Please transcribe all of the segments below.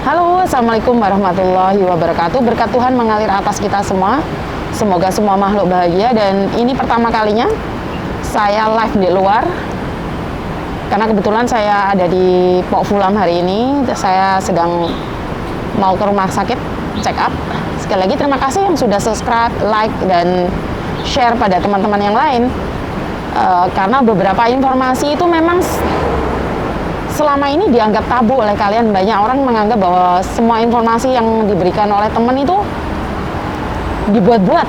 Halo, Assalamualaikum warahmatullahi wabarakatuh. Berkat Tuhan mengalir atas kita semua. Semoga semua makhluk bahagia. Dan ini pertama kalinya saya live di luar, karena kebetulan saya ada di Pok Fulam hari ini. Saya sedang mau ke rumah sakit, check up. Sekali lagi terima kasih yang sudah subscribe, like, dan share pada teman-teman yang lain. Karena beberapa informasi itu memang selama ini dianggap tabu oleh kalian. Banyak orang menganggap bahwa semua informasi yang diberikan oleh teman itu dibuat-buat.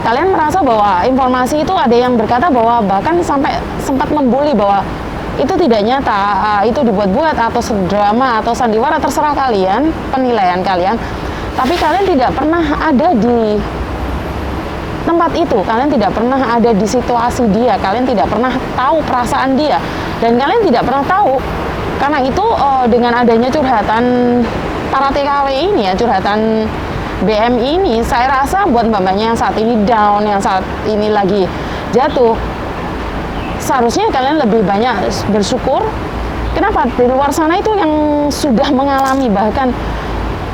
Kalian merasa bahwa informasi itu ada yang berkata bahwa bahkan sampai sempat membuli bahwa itu tidak nyata, itu dibuat-buat atau drama atau sandiwara, terserah kalian, penilaian kalian. Tapi kalian tidak pernah ada di tempat itu, kalian tidak pernah ada di situasi dia, kalian tidak pernah tahu perasaan dia, dan kalian tidak pernah tahu. Karena itu dengan adanya curhatan para TKW ini ya, curhatan BM ini, saya rasa buat mbak-mbaknya yang saat ini down, yang saat ini lagi jatuh, seharusnya kalian lebih banyak bersyukur. Kenapa? Di luar sana itu yang sudah mengalami bahkan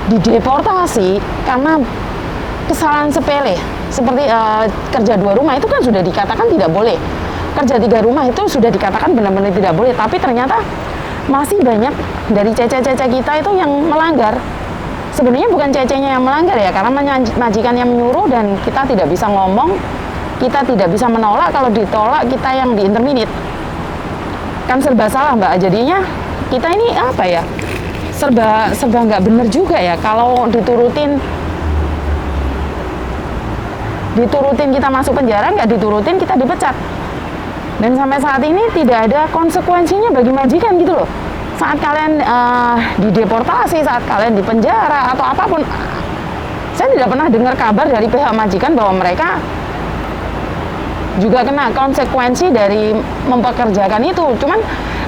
dideportasi karena kesalahan sepele, seperti kerja 2 rumah itu kan sudah dikatakan tidak boleh, kerja 3 rumah itu sudah dikatakan benar-benar tidak boleh, tapi ternyata masih banyak dari cece-cece kita itu yang melanggar. Sebenarnya bukan cecenya yang melanggar ya, karena majikan yang menyuruh dan kita tidak bisa ngomong, kita tidak bisa menolak. Kalau ditolak kita yang di interminate, kan serba salah mbak. Jadinya kita ini apa ya, serba nggak bener juga ya. Kalau diturutin kita masuk penjara, nggak diturutin kita dipecat. Dan sampai saat ini tidak ada konsekuensinya bagi majikan gitu loh. Saat kalian dideportasi, saat kalian dipenjara atau apapun, saya tidak pernah dengar kabar dari pihak majikan bahwa mereka juga kena konsekuensi dari mempekerjakan itu. Cuman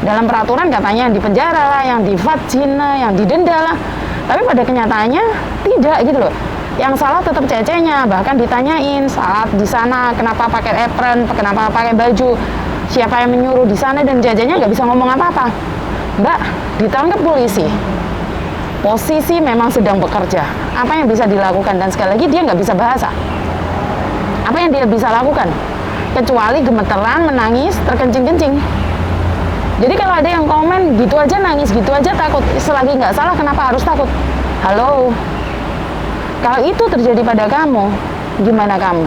dalam peraturan katanya yang dipenjara lah, yang divaksin lah, yang didenda lah. Tapi pada kenyataannya tidak gitu loh. Yang salah tetap cecenya, bahkan ditanyain saat di sana kenapa pakai apron, kenapa pakai baju, siapa yang menyuruh di sana, dan jajanya nggak bisa ngomong apa-apa. Mbak, ditangkap polisi, posisi memang sedang bekerja. Apa yang bisa dilakukan? Dan sekali lagi dia nggak bisa bahasa. Apa yang dia bisa lakukan? Kecuali gemeteran, menangis, terkencing-kencing. Jadi kalau ada yang komen gitu aja nangis, gitu aja takut, selagi nggak salah kenapa harus takut? Halo, kalau itu terjadi pada kamu, gimana kamu?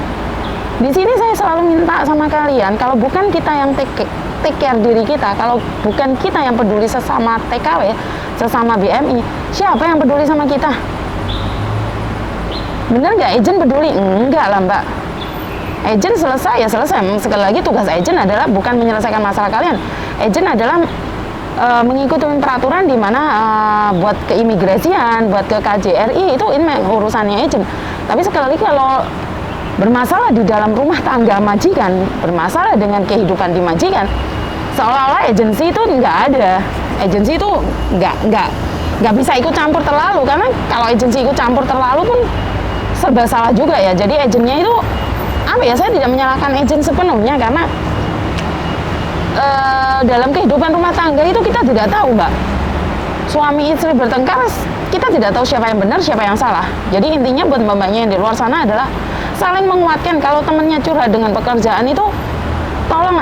Di sini saya selalu minta sama kalian, kalau bukan kita yang take care diri kita, kalau bukan kita yang peduli sesama TKW, sesama BMI, siapa yang peduli sama kita? Bener nggak agent peduli? Enggak lah mbak. Agent selesai ya selesai. Sekali lagi tugas agent adalah bukan menyelesaikan masalah kalian. Agent adalah mengikuti peraturan di mana buat keimigrasian, buat ke KJRI itu ini urusannya agent. Tapi sekali lagi kalau bermasalah di dalam rumah tangga majikan, bermasalah dengan kehidupan di majikan, seolah-olah agensi itu nggak ada. Agensi itu nggak bisa ikut campur terlalu, karena kalau agensi ikut campur terlalu pun serba salah juga ya. Jadi agennya itu apa ya, saya tidak menyalahkan agen sepenuhnya, karena dalam kehidupan rumah tangga itu kita tidak tahu mbak. Suami istri bertengkar, kita tidak tahu siapa yang benar, siapa yang salah. Jadi intinya buat mbak-mbaknya yang di luar sana adalah saling menguatkan. Kalau temennya curhat dengan pekerjaan itu, tolong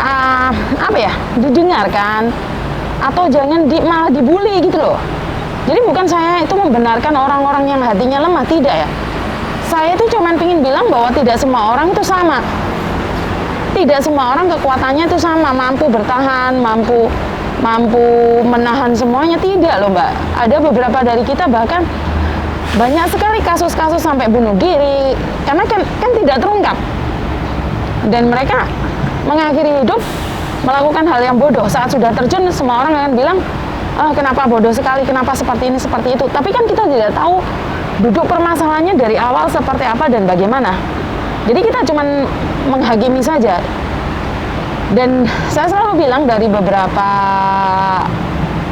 apa ya, didengarkan, atau jangan malah dibully gitu loh. Jadi bukan saya itu membenarkan orang-orang yang hatinya lemah, tidak ya. Saya itu cuma ingin bilang bahwa tidak semua orang itu sama. Tidak semua orang kekuatannya itu sama, mampu bertahan, mampu menahan semuanya, tidak loh mbak. Ada beberapa dari kita bahkan banyak sekali kasus-kasus sampai bunuh diri karena kan tidak terungkap, dan mereka mengakhiri hidup melakukan hal yang bodoh. Saat sudah terjun, semua orang akan bilang kenapa bodoh sekali, kenapa seperti ini seperti itu. Tapi kan kita tidak tahu duduk permasalahannya dari awal seperti apa dan bagaimana. Jadi kita cuma menghakimi saja. Dan saya selalu bilang dari beberapa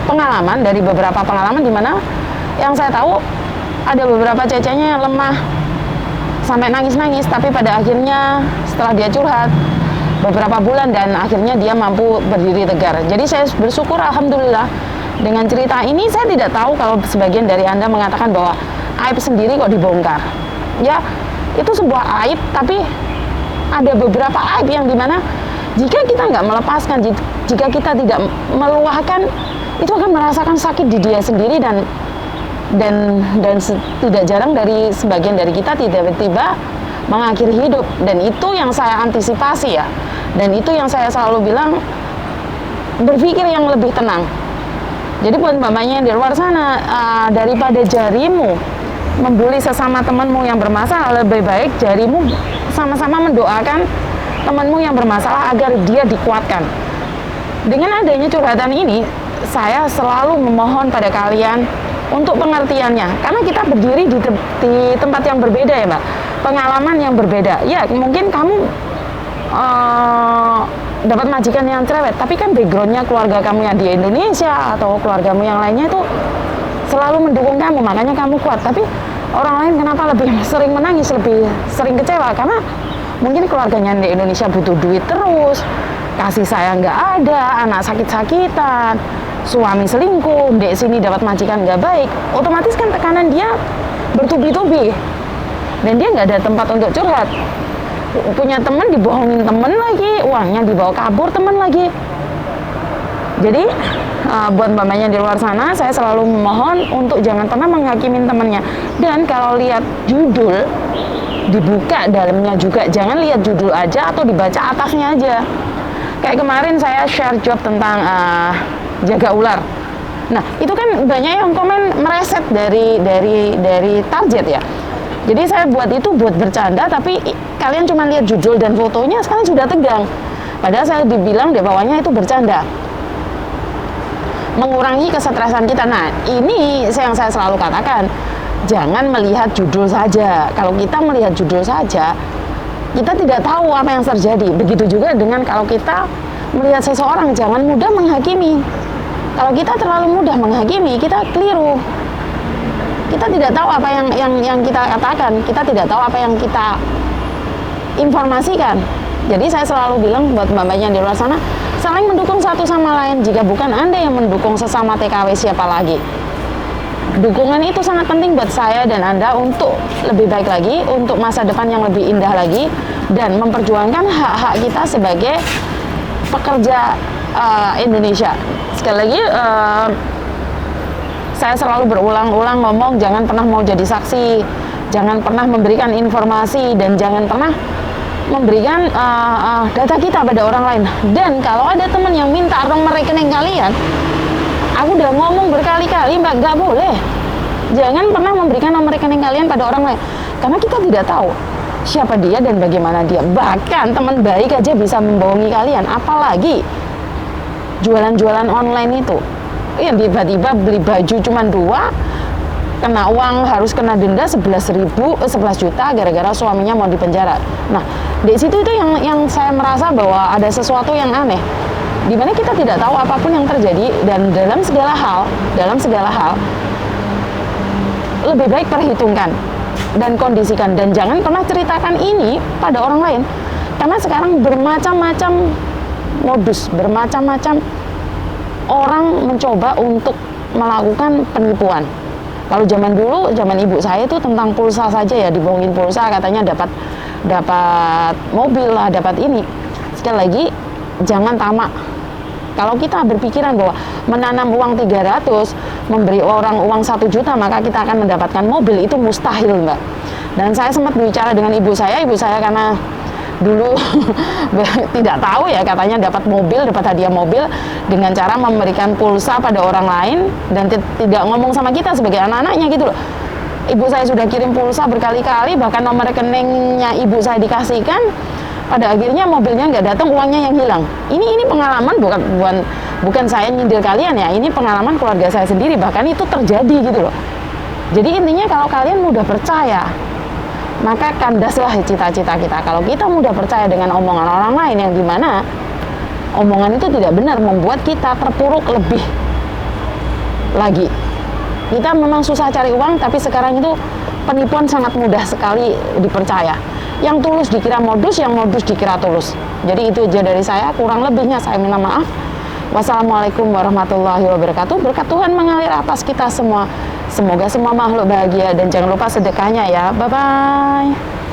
pengalaman di mana yang saya tahu ada beberapa cecenya yang lemah sampai nangis-nangis, tapi pada akhirnya setelah dia curhat beberapa bulan dan akhirnya dia mampu berdiri tegar. Jadi saya bersyukur alhamdulillah Dengan cerita ini saya tidak tahu kalau sebagian dari Anda mengatakan bahwa aib sendiri kok dibongkar. Ya, itu sebuah aib, tapi ada beberapa aib yang dimana jika kita nggak melepaskan, jika kita tidak meluahkan, itu akan merasakan sakit di dia sendiri dan tidak jarang dari sebagian dari kita tiba-tiba mengakhiri hidup. Dan itu yang saya antisipasi ya, dan itu yang saya selalu bilang, berpikir yang lebih tenang. Jadi buat mamanya yang di luar sana, daripada jarimu membuli sesama temanmu yang bermasalah, lebih baik jarimu sama-sama mendoakan temanmu yang bermasalah agar dia dikuatkan. Dengan adanya curhatan ini, saya selalu memohon pada kalian untuk pengertiannya, karena kita berdiri di tempat yang berbeda ya Mbak, pengalaman yang berbeda. Ya mungkin kamu dapat majikan yang cerewet, tapi kan backgroundnya keluarga kamu yang di Indonesia atau keluargamu yang lainnya itu selalu mendukung kamu, makanya kamu kuat. Tapi orang lain kenapa lebih sering menangis, lebih sering kecewa? Karena mungkin keluarganya di Indonesia butuh duit terus, kasih sayang nggak ada, anak sakit-sakitan, suami selingkuh, di sini dapat majikan nggak baik, otomatis kan tekanan dia bertubi-tubi, dan dia nggak ada tempat untuk curhat. Punya teman dibohongin temen lagi, uangnya dibawa kabur temen lagi. Jadi buat mamanya di luar sana, saya selalu memohon untuk jangan pernah menghakimin temennya. Dan kalau lihat judul, dibuka dalamnya juga, jangan lihat judul aja atau dibaca atasnya aja. Kayak kemarin saya share job tentang jaga ular. Nah itu kan banyak yang komen mereset dari target ya. Jadi saya buat itu buat bercanda, tapi kalian cuma lihat judul dan fotonya sekarang sudah tegang. Padahal saya dibilang di bawahnya itu bercanda, mengurangi kesetresan kita. Nah ini yang saya selalu katakan, jangan melihat judul saja. Kalau kita melihat judul saja, kita tidak tahu apa yang terjadi. Begitu juga dengan kalau kita melihat seseorang, jangan mudah menghakimi. Kalau kita terlalu mudah menghakimi, kita keliru. Kita tidak tahu apa yang kita katakan, kita tidak tahu apa yang kita informasikan. Jadi saya selalu bilang buat mbak-mbaknya di luar sana, saling mendukung satu sama lain. Jika bukan Anda yang mendukung sesama TKW, siapa lagi? Dukungan itu sangat penting buat saya dan Anda untuk lebih baik lagi, untuk masa depan yang lebih indah lagi, dan memperjuangkan hak-hak kita sebagai pekerja Indonesia. Sekali lagi, saya selalu berulang-ulang ngomong, jangan pernah mau jadi saksi, jangan pernah memberikan informasi, dan jangan pernah memberikan data kita pada orang lain. Dan kalau ada teman yang minta nomor rekening kalian, aku udah ngomong berkali-kali Mbak, nggak boleh. Jangan pernah memberikan nomor rekening kalian pada orang lain, karena kita tidak tahu siapa dia dan bagaimana dia. Bahkan teman baik aja bisa membohongi kalian, apalagi jualan-jualan online itu. Ya tiba-tiba beli baju cuma 2, kena uang, harus kena denda 11 juta gara-gara suaminya mau dipenjara. Nah di situ itu yang saya merasa bahwa ada sesuatu yang aneh, dimana kita tidak tahu apapun yang terjadi. Dan dalam segala hal lebih baik perhitungkan dan kondisikan, dan jangan pernah ceritakan ini pada orang lain, karena sekarang bermacam-macam modus, bermacam-macam orang mencoba untuk melakukan penipuan. Kalau zaman dulu, zaman ibu saya itu tentang pulsa saja ya, dibohongin pulsa, katanya dapat mobil lah, dapat ini. Sekali lagi, jangan tamak. Kalau kita berpikiran bahwa menanam uang 300, memberi orang uang 1 juta, maka kita akan mendapatkan mobil, itu mustahil Mbak. Dan saya sempat berbicara dengan ibu saya karena dulu tidak tahu ya, katanya dapat hadiah mobil dengan cara memberikan pulsa pada orang lain dan tidak ngomong sama kita sebagai anak-anaknya gitu loh. Ibu saya sudah kirim pulsa berkali-kali, bahkan nomor rekeningnya ibu saya dikasihkan, pada akhirnya mobilnya nggak datang, uangnya yang hilang. Ini pengalaman, bukan saya nyindir kalian ya, ini pengalaman keluarga saya sendiri, bahkan itu terjadi gitu loh. Jadi intinya kalau kalian mudah percaya, maka kandaslah cita-cita kita. Kalau kita mudah percaya dengan omongan orang lain yang dimana omongan itu tidak benar, membuat kita terpuruk lebih lagi. Kita memang susah cari uang, tapi sekarang itu penipuan sangat mudah sekali dipercaya. Yang tulus dikira modus, yang modus dikira tulus. Jadi itu aja dari saya, kurang lebihnya saya minta maaf. Wassalamualaikum warahmatullahi wabarakatuh. Berkat Tuhan mengalir atas kita semua. Semoga semua makhluk bahagia dan jangan lupa sedekahnya ya. Bye-bye.